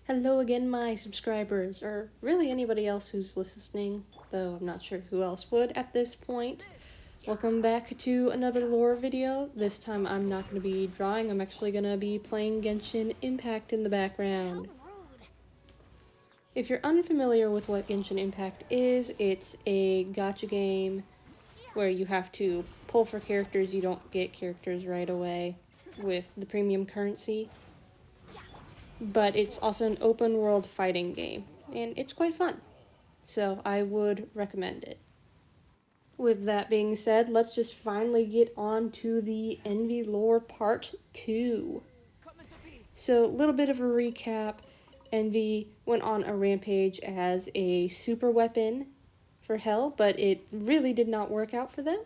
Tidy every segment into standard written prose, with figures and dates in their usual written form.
Hello again, my subscribers, or really anybody else who's listening, though I'm not sure who else would at this point. Welcome back to another lore video. This time I'm not going to be drawing, I'm actually going to be playing Genshin Impact in the background. If you're unfamiliar with what Genshin Impact is, it's a gacha game where you have to pull for characters. You don't get characters right away with the premium currency. But it's also an open world fighting game, and it's quite fun. So I would recommend it. With that being said, let's just finally get on to the Envy Lore Part 2. So, a little bit of a recap. Envy went on a rampage as a super weapon for Hell, but it really did not work out for them.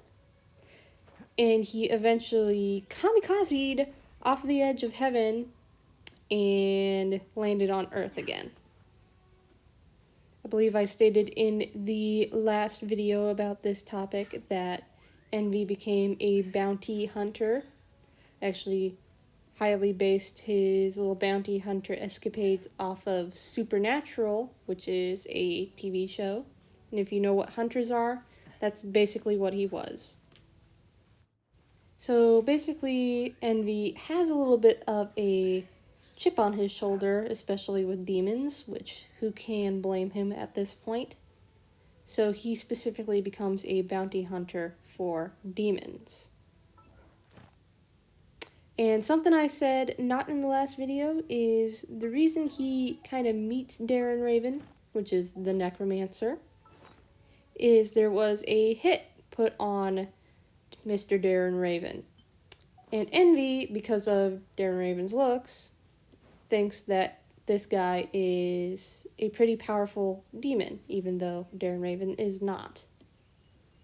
And he eventually kamikazed off the edge of heaven and landed on Earth again. I believe I stated in the last video about this topic that Envy became a bounty hunter. Actually, highly based his little bounty hunter escapades off of Supernatural, which is a TV show. And if you know what hunters are, that's basically what he was. So basically, Envy has a little bit of a chip on his shoulder, especially with demons, which who can blame him at this point? So he specifically becomes a bounty hunter for demons. And something I said not in the last video is the reason he kind of meets Darren Raven, which is the necromancer, is there was a hit put on Mr. Darren Raven. And Envy, because of Darren Raven's looks, thinks that this guy is a pretty powerful demon, even though Darren Raven is not.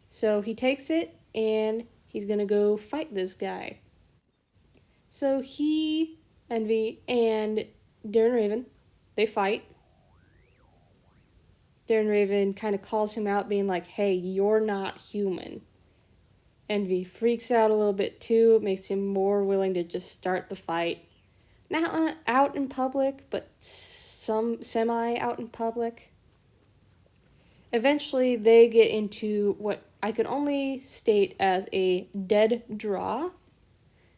So he takes it, and he's gonna go fight this guy. So he, Envy, and Darren Raven, they fight. Darren Raven kind of calls him out, being like, hey, you're not human. Envy freaks out a little bit too. It makes him more willing to just start the fight. Not out in public, but some semi out in public. Eventually, they get into what I could only state as a dead draw,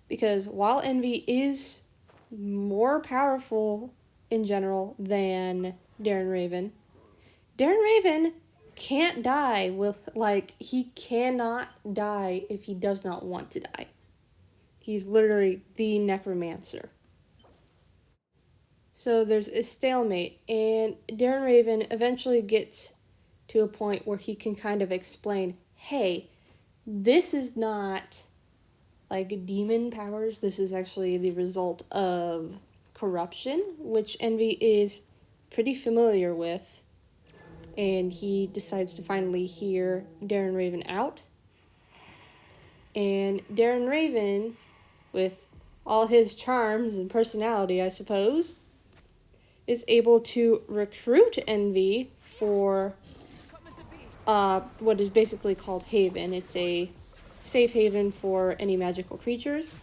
because while Envy is more powerful in general than Darren Raven can't die he cannot die if he does not want to die. He's literally the necromancer. So there's a stalemate, and Darren Raven eventually gets to a point where he can kind of explain, hey, this is not like demon powers, this is actually the result of corruption, which Envy is pretty familiar with, and he decides to finally hear Darren Raven out. And Darren Raven, with all his charms and personality, I suppose, is able to recruit Envy for what is basically called Haven. It's a safe haven for any magical creatures.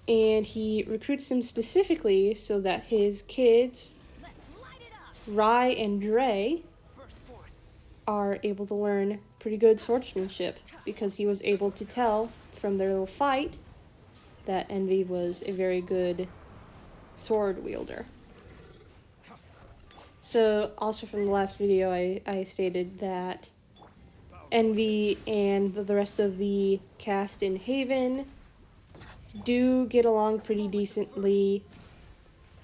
And he recruits him specifically so that his kids, Rai and Dre, are able to learn pretty good swordsmanship, because he was able to tell from their little fight that Envy was a very good sword wielder. So, also from the last video, I stated that Envy and the rest of the cast in Haven do get along pretty decently.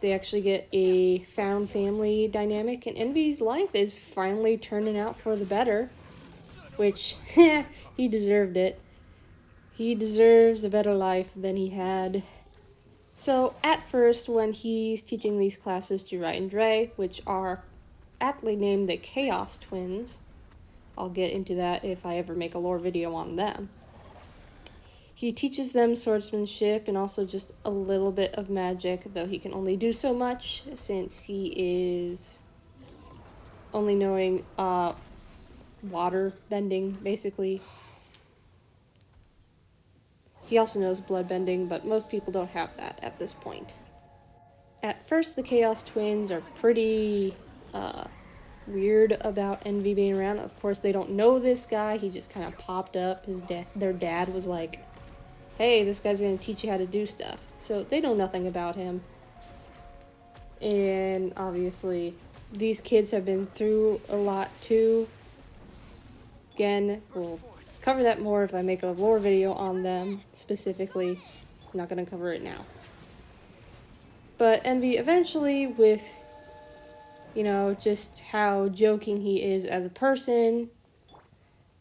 They actually get a found family dynamic, and Envy's life is finally turning out for the better, which, he deserved it. He deserves a better life than he had. So, at first, when he's teaching these classes to Rai and Dre, which are aptly named the Chaos Twins, I'll get into that if I ever make a lore video on them. He teaches them swordsmanship and also just a little bit of magic, though he can only do so much since he is only knowing water bending, basically. He also knows blood bending, but most people don't have that at this point. At first, the Chaos Twins are pretty weird about Envy being around. Of course, they don't know this guy. He just kind of popped up. Their dad was like, hey, this guy's going to teach you how to do stuff. So they know nothing about him. And obviously, these kids have been through a lot too. Again, we'll cover that more if I make a lore video on them specifically. I'm not going to cover it now. But Envy eventually, with, you know, just how joking he is as a person,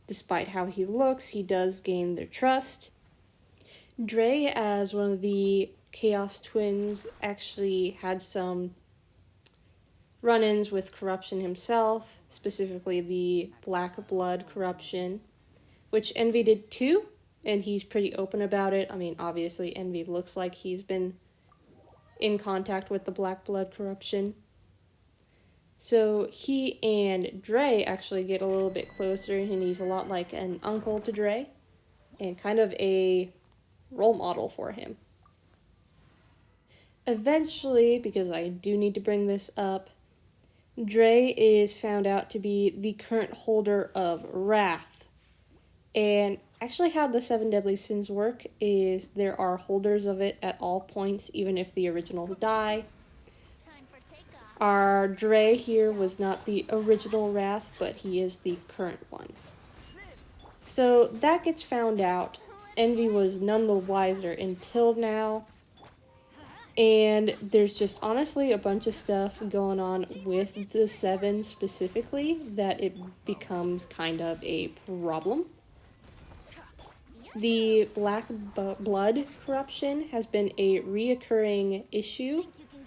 despite how he looks, he does gain their trust. Dre, as one of the Chaos Twins, actually had some run-ins with corruption himself, specifically the black blood corruption, which Envy did too, and he's pretty open about it. I mean, obviously, Envy looks like he's been in contact with the black blood corruption. So he and Dre actually get a little bit closer, and he's a lot like an uncle to Dre, and kind of a role model for him. Eventually, because I do need to bring this up, Dre is found out to be the current holder of Wrath. And actually how the 7 deadly sins work is there are holders of it at all points, even if the original die. Our Dre here was not the original Wrath, but he is the current one. So that gets found out. Envy was none the wiser until now. And there's just honestly a bunch of stuff going on with the 7 specifically that it becomes kind of a problem. The black blood corruption has been a reoccurring issue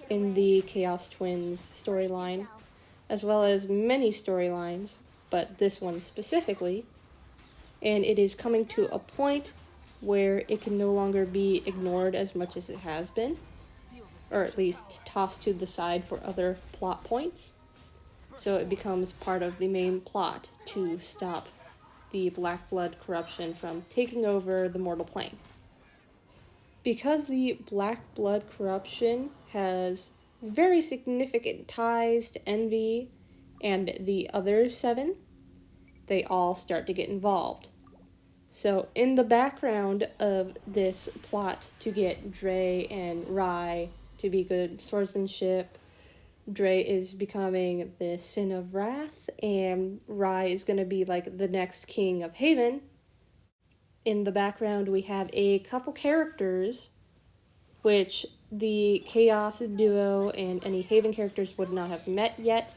in the Chaos Twins storyline, as well as many storylines, but this one specifically. And it is coming to a point where it can no longer be ignored as much as it has been, or at least tossed to the side for other plot points. So it becomes part of the main plot to stop the black blood corruption from taking over the mortal plane. Because the black blood corruption has very significant ties to Envy and the other 7, they all start to get involved. So in the background of this plot to get Dre and Rai to be good swordsmanship, Dre is becoming the Sin of Wrath, and Rai is going to be like the next king of Haven. In the background, we have a couple characters, which the Chaos duo and any Haven characters would not have met yet.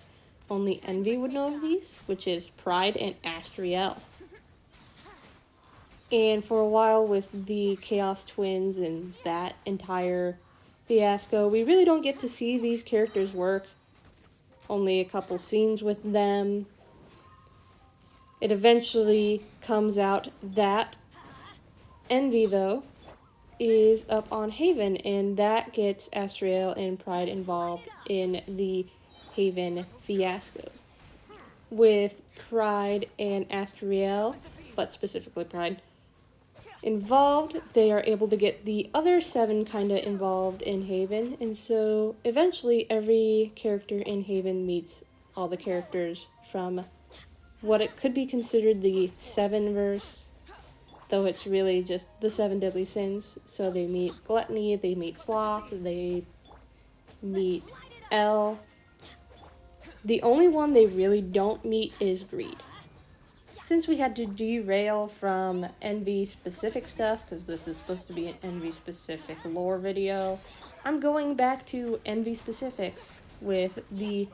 Only Envy would know of these, which is Pride and Astriel. And for a while with the Chaos Twins and that entire fiasco, we really don't get to see these characters work. Only a couple scenes with them. It eventually comes out that Envy, though, is up on Haven, and that gets Astriel and Pride involved in the Haven fiasco. With Pride and Astriel, but specifically Pride, involved, they are able to get the other 7 kinda involved in Haven, and so eventually every character in Haven meets all the characters from what it could be considered the 7-verse, though it's really just the 7 deadly sins. So they meet Gluttony, they meet Sloth, they meet L. The only one they really don't meet is Greed. Since we had to derail from Envy-specific stuff, because this is supposed to be an Envy-specific lore video, I'm going back to Envy-specifics with the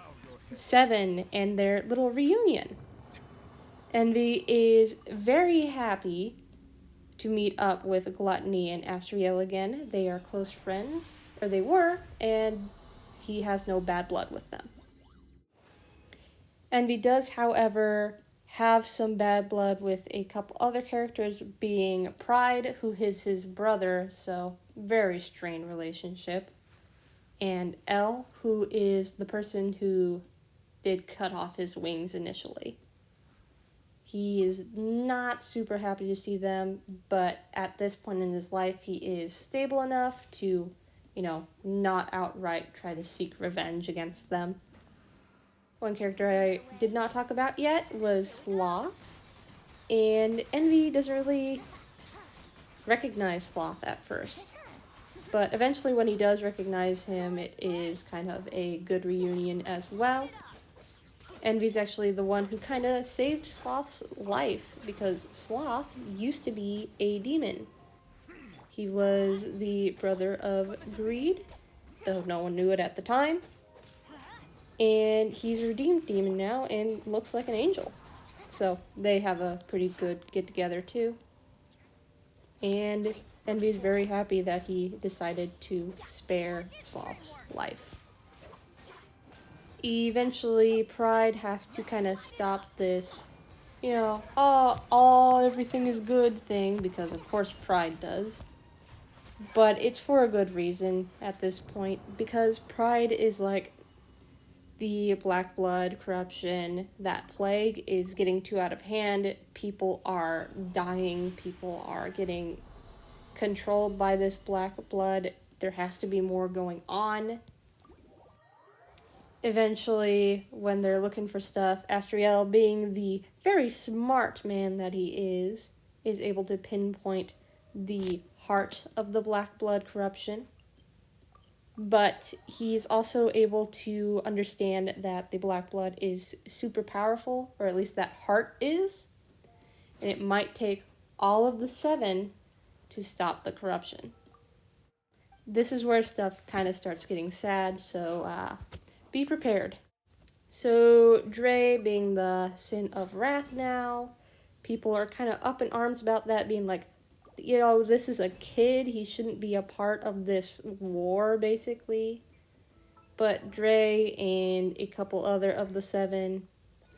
7 and their little reunion. Envy is very happy to meet up with Gluttony and Astriel again. They are close friends, or they were, and he has no bad blood with them. Envy does, however, have some bad blood with a couple other characters, being Pride, who is his brother, so very strained relationship, and L, who is the person who did cut off his wings initially. He is not super happy to see them, but at this point in his life, he is stable enough to not outright try to seek revenge against them. One character I did not talk about yet was Sloth, and Envy doesn't really recognize Sloth at first. But eventually when he does recognize him, it is kind of a good reunion as well. Envy's actually the one who kind of saved Sloth's life, because Sloth used to be a demon. He was the brother of Greed, though no one knew it at the time. And he's a redeemed demon now and looks like an angel. So they have a pretty good get-together too. And Envy's very happy that he decided to spare Sloth's life. Eventually, Pride has to kind of stop this, everything is good thing, because of course Pride does. But it's for a good reason at this point, because Pride is like the black blood corruption, that plague is getting too out of hand. People are dying, people are getting controlled by this black blood. There has to be more going on. Eventually, when they're looking for stuff, Astriel, being the very smart man that he is able to pinpoint the heart of the black blood corruption. But he's also able to understand that the black blood is super powerful, or at least that heart is, and it might take all of the 7 to stop the corruption. This is where stuff kind of starts getting sad, so be prepared. So Dre being the sin of wrath now, people are kind of up in arms about that, being like, this is a kid, he shouldn't be a part of this war, basically. But Dre and a couple other of the 7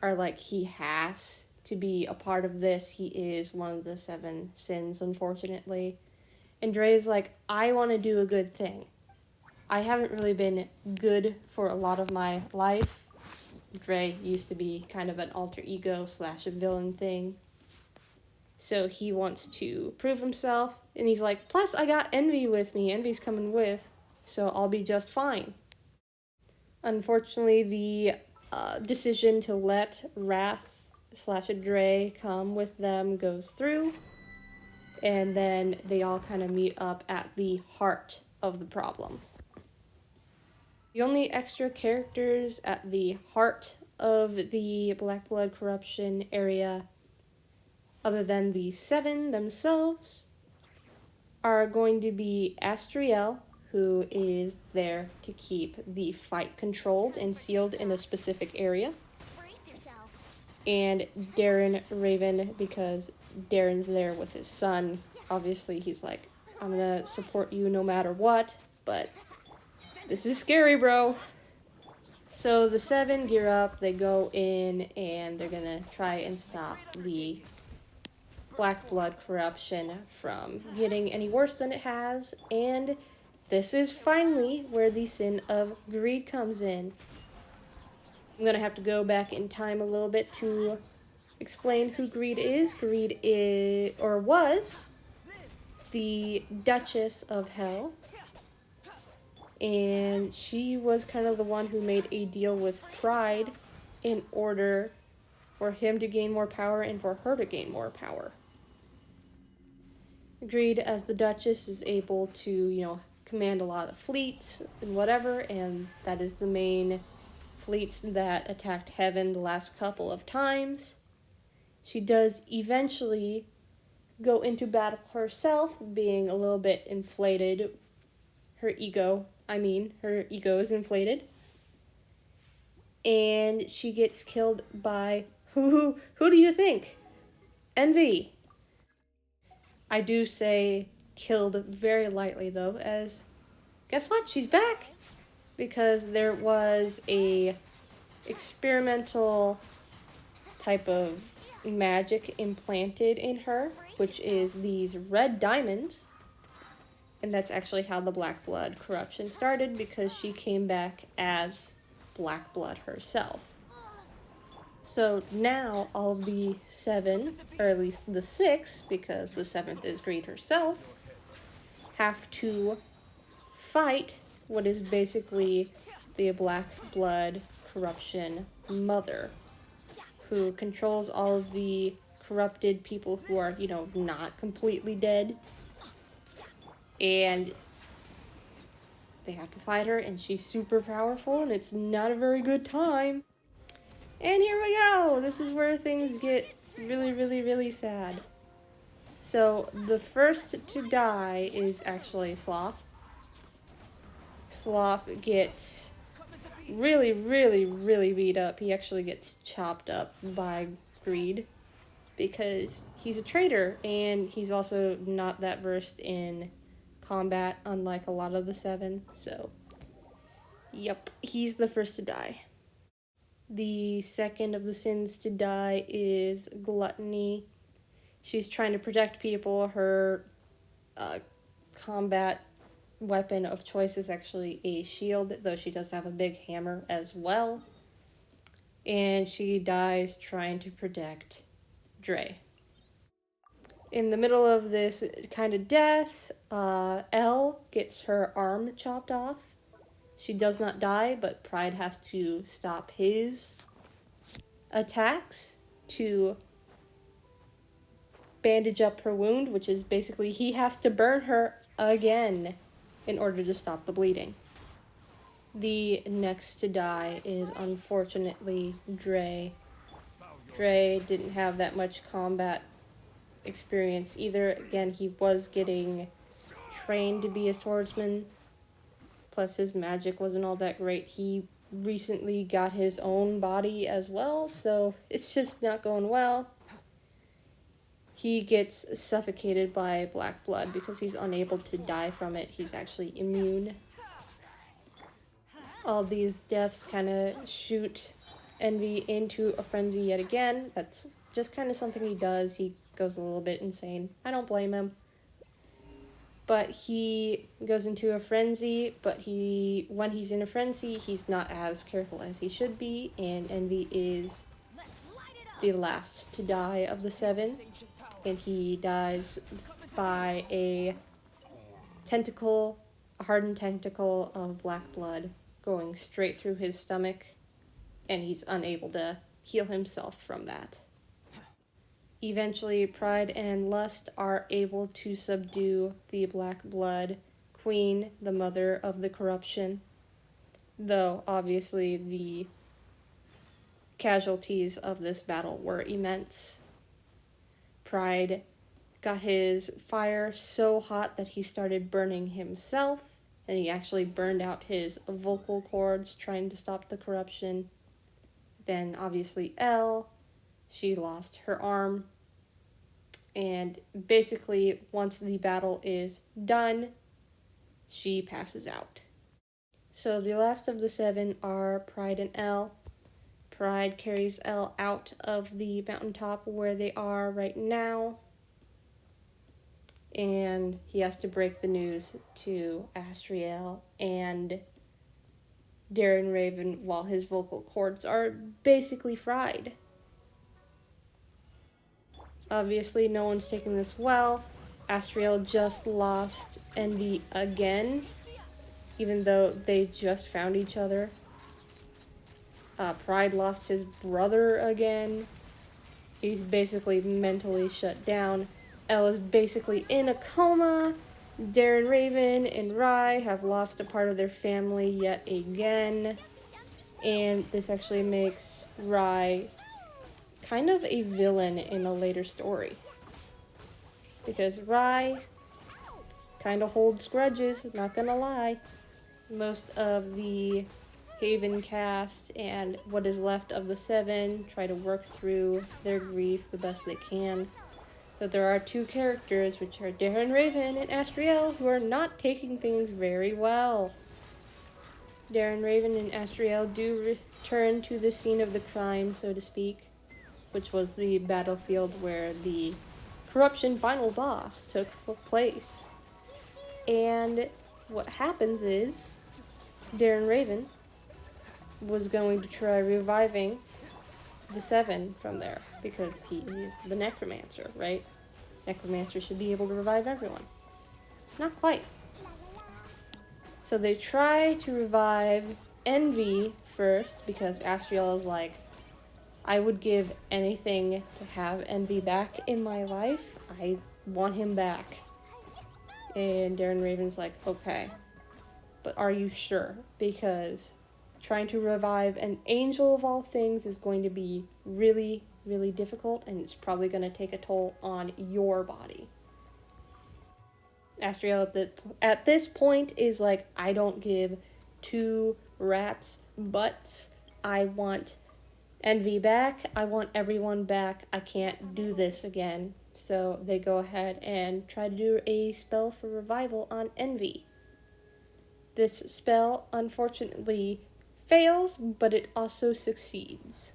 are like, he has to be a part of this. He is one of the 7 sins, unfortunately. And Dre's like, I want to do a good thing. I haven't really been good for a lot of my life. Dre used to be kind of an alter ego / a villain thing. So he wants to prove himself, and he's like, plus I got Envy with me, Envy's coming with, so I'll be just fine. Unfortunately, the decision to let Wrath / Dre come with them goes through, and then they all kind of meet up at the heart of the problem. The only extra characters at the heart of the black blood corruption area, other than the 7 themselves, are going to be Astriel, who is there to keep the fight controlled and sealed in a specific area, and Darren Raven, because Darren's there with his son. Obviously, he's like, I'm gonna support you no matter what, but this is scary, bro. So the 7 gear up, they go in, and they're gonna try and stop the black blood corruption from getting any worse than it has, and this is finally where the sin of greed comes in. I'm gonna have to go back in time a little bit to explain who Greed is. Greed is, or was, the Duchess of Hell, and she was kind of the one who made a deal with Pride in order for him to gain more power and for her to gain more power. Greed, as the Duchess, is able to, command a lot of fleets and whatever, and that is the main fleets that attacked Heaven the last couple of times. She does eventually go into battle herself, being a little bit inflated. Her ego is inflated. And she gets killed by, who do you think? Envy. I do say killed very lightly, though, as guess what? She's back! Because there was a experimental type of magic implanted in her, which is these red diamonds. And that's actually how the black blood corruption started, because she came back as black blood herself. So now all of the 7, or at least the 6, because the 7th is Greed herself, have to fight what is basically the Black Blood corruption mother, who controls all of the corrupted people who are, you know, not completely dead. And they have to fight her, and she's super powerful, and it's not a very good time. And here we go! This is where things get really, really, really sad. So, the first to die is actually Sloth. Sloth gets really, really, really beat up. He actually gets chopped up by Greed, because he's a traitor, and he's also not that versed in combat, unlike a lot of the Seven, so yep, he's the first to die. The second of the sins to die is Gluttony. She's trying to protect people. Her combat weapon of choice is actually a shield, though she does have a big hammer as well. And she dies trying to protect Dre. In the middle of this kind of death, Elle gets her arm chopped off. She does not die, but Pride has to stop his attacks to bandage up her wound, which is basically he has to burn her again in order to stop the bleeding. The next to die is unfortunately Dre. Dre didn't have that much combat experience either. Again, he was getting trained to be a swordsman, plus his magic wasn't all that great. He recently got his own body as well, so it's just not going well. He gets suffocated by black blood because he's unable to die from it. He's actually immune. All these deaths kind of shoot Envy into a frenzy yet again. That's just kind of something he does. He goes a little bit insane. I don't blame him. But he goes into a frenzy, but when he's in a frenzy, he's not as careful as he should be, and Envy is the last to die of the Seven, and he dies by a hardened tentacle of black blood going straight through his stomach, and he's unable to heal himself from that. Eventually, Pride and Lust are able to subdue the Black Blood Queen, the mother of the corruption, though obviously the casualties of this battle were immense. Pride got his fire so hot that he started burning himself, and he actually burned out his vocal cords trying to stop the corruption. Then obviously Elle, she lost her arm, and basically once the battle is done, she passes out. So the last of the Seven are Pride and Elle. Pride carries Elle out of the mountaintop where they are right now, and he has to break the news to Astriel and Darren Raven while his vocal cords are basically fried. Obviously, no one's taking this well. Astriel just lost Envy again, even though they just found each other. Pride lost his brother again. He's basically mentally shut down. Elle is basically in a coma. Darren Raven and Rye have lost a part of their family yet again. And this actually makes Rye kind of a villain in a later story. Because Rye kind of holds grudges, not gonna lie. Most of the Haven cast and what is left of the Seven try to work through their grief the best they can. But there are two characters, which are Darren Raven and Astriel, who are not taking things very well. Darren Raven and Astriel do return to the scene of the crime, so to speak, which was the battlefield where the corruption final boss took place. And what happens is Darren Raven was going to try reviving the Seven from there, because he is the necromancer, right? Necromancer should be able to revive everyone. Not quite. So they try to revive Envy first because Astriel is like, I would give anything to have Envy back in my life. I want him back. And Darren Raven's like, okay, but are you sure? Because trying to revive an angel of all things is going to be really, really difficult, and it's probably going to take a toll on your body. Astriel at this point is like, I don't give two rats butts. I want Envy back. I want everyone back. I can't do this again. So they go ahead and try to do a spell for revival on Envy. This spell, unfortunately, fails, but it also succeeds.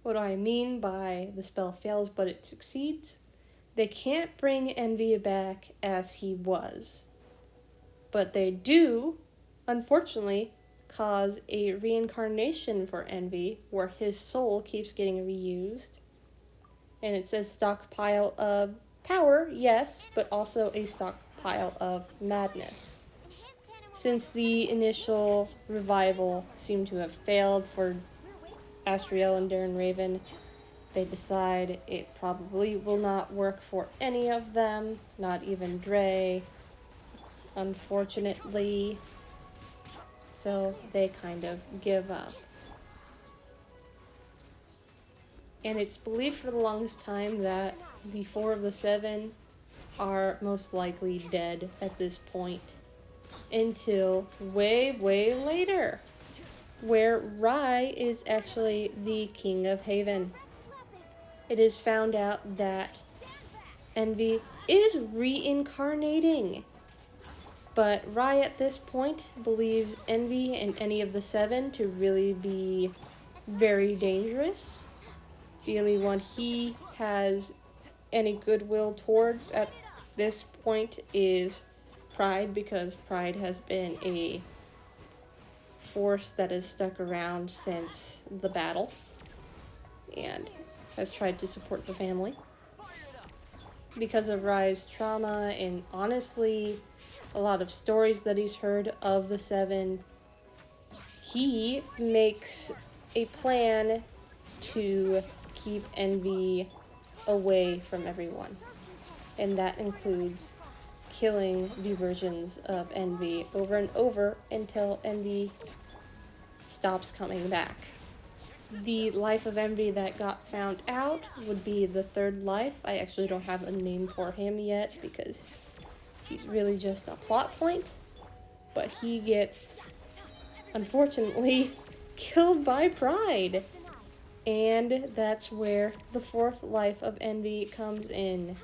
What do I mean by the spell fails, but it succeeds? They can't bring Envy back as he was. But they do, unfortunately, cause a reincarnation for Envy, where his soul keeps getting reused. And it's a stockpile of power, yes, but also a stockpile of madness. Since the initial revival seemed to have failed for Astriel and Darren Raven, they decide it probably will not work for any of them, not even Dre, unfortunately. So they kind of give up. And it's believed for the longest time that the 4 of the 7 are most likely dead at this point. Until way, way later, where Rai is actually the king of Haven. It is found out that Envy is reincarnating. But Rai at this point believes Envy and any of the 7 to really be very dangerous. The only one he has any goodwill towards at this point is Pride, because Pride has been a force that has stuck around since the battle and has tried to support the family. Because of Rai's trauma and honestly a lot of stories that he's heard of the 7, he makes a plan to keep Envy away from everyone. And that includes killing the versions of Envy over and over until Envy stops coming back. The life of Envy that got found out would be the 3rd life. I actually don't have a name for him yet because he's really just a plot point. But he gets, unfortunately, killed by Pride. And that's where the 4th life of Envy comes in.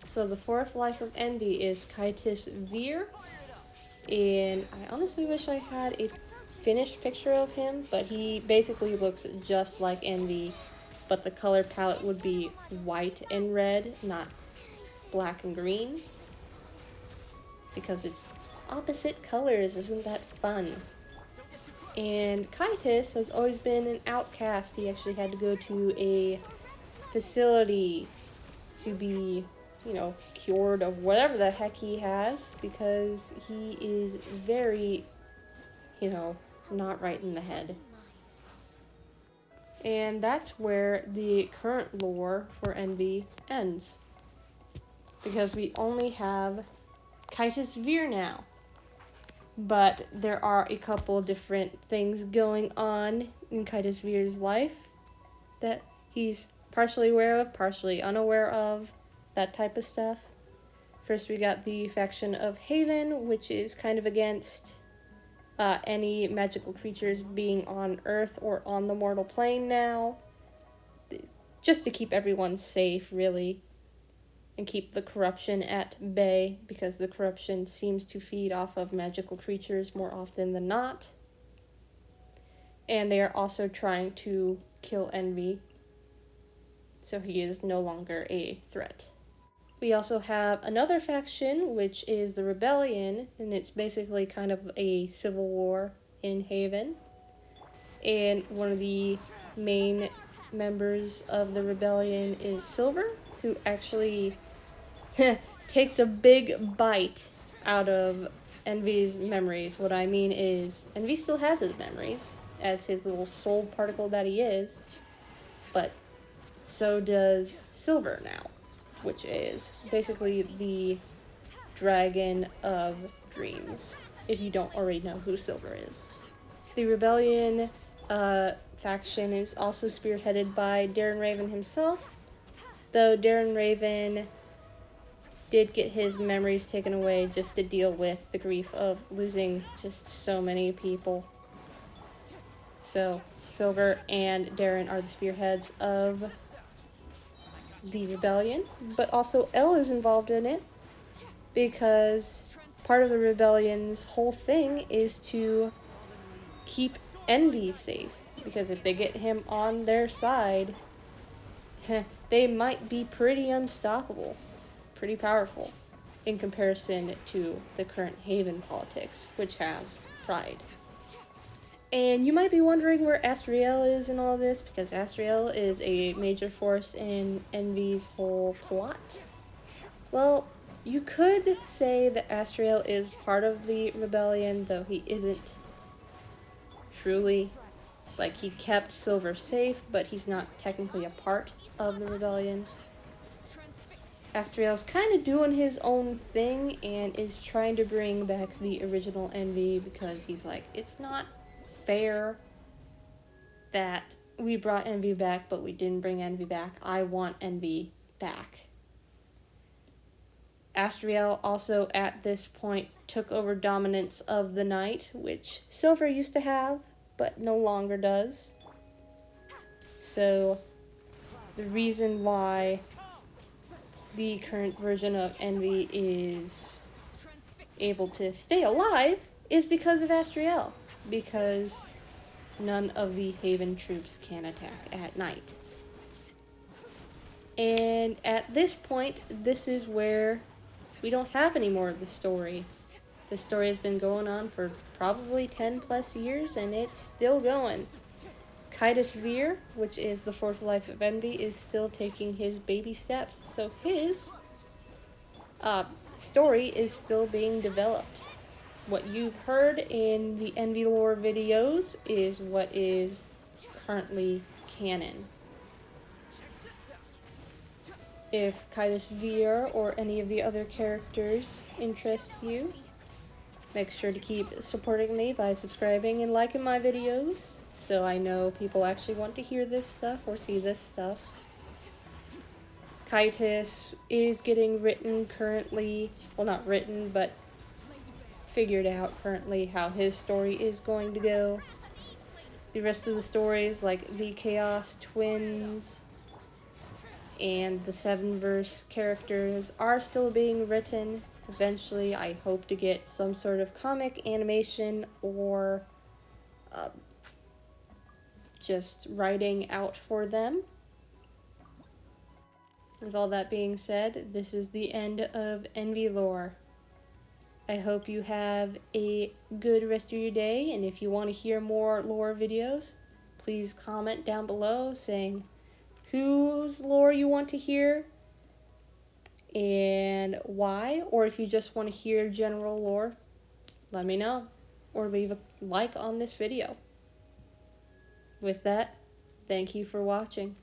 So the 4th life of Envy is Kaitis Veer. And I honestly wish I had a finished picture of him, but he basically looks just like Envy, but the color palette would be white and red, not black and green. Because it's opposite colors, isn't that fun? And Kaitis has always been an outcast. He actually had to go to a facility to be, cured of whatever the heck he has, because he is very, not right in the head. And that's where the current lore for Envy ends. Because we only have Kaitis Veer now. But there are a couple different things going on in Kaitis Veer's life that he's partially aware of, partially unaware of, that type of stuff. First we got the faction of Haven, which is kind of against any magical creatures being on Earth or on the mortal plane now. Just to keep everyone safe, really. And keep the corruption at bay, because the corruption seems to feed off of magical creatures more often than not. And they are also trying to kill Envy, so he is no longer a threat. We also have another faction, which is the Rebellion, and it's basically kind of a civil war in Haven. And one of the main members of the Rebellion is Silver, who actually takes a big bite out of Envy's memories. What I mean is, Envy still has his memories, as his little soul particle that he is, but so does Silver now, which is basically the Dragon of Dreams, if you don't already know who Silver is. The Rebellion faction is also spearheaded by Darren Raven himself, though Darren Raven did get his memories taken away just to deal with the grief of losing just so many people. So, Silver and Darren are the spearheads of the rebellion, but also Elle is involved in it, because part of the rebellion's whole thing is to keep Envy safe, because if they get him on their side, they might be pretty unstoppable, pretty powerful, in comparison to the current Haven politics, which has pride. And you might be wondering where Astriel is in all this, because Astriel is a major force in Envy's whole plot. Well, you could say that Astriel is part of the rebellion, though he isn't truly. Like, he kept Silver safe, but he's not technically a part of the rebellion. Astriel's kind of doing his own thing and is trying to bring back the original Envy, because he's like, it's not fair that we brought Envy back, but we didn't bring Envy back. I want Envy back. Astriel also, at this point, took over dominance of the night, which Silver used to have, but no longer does. So, the reason why the current version of Envy is able to stay alive is because of Astriel, because none of the Haven troops can attack at night. And at this point, this is where we don't have any more of the story. The story has been going on for probably 10 plus years, and it's still going. Kitus Veer, which is the fourth life of Envy, is still taking his baby steps, so his story is still being developed. What you've heard in the Envy lore videos is what is currently canon. If Kitus Veer or any of the other characters interest you, make sure to keep supporting me by subscribing and liking my videos, so I know people actually want to hear this stuff or see this stuff. Kitus is getting written currently, well, not written, but figured out currently how his story is going to go. The rest of the stories, like the Chaos Twins and the Sevenverse characters, are still being written. Eventually, I hope to get some sort of comic, animation, or just writing out for them. With all that being said, this is the end of Envy lore. I hope you have a good rest of your day, and if you want to hear more lore videos, please comment down below saying whose lore you want to hear and why, or if you just want to hear general lore, let me know, or leave a like on this video. With that, thank you for watching.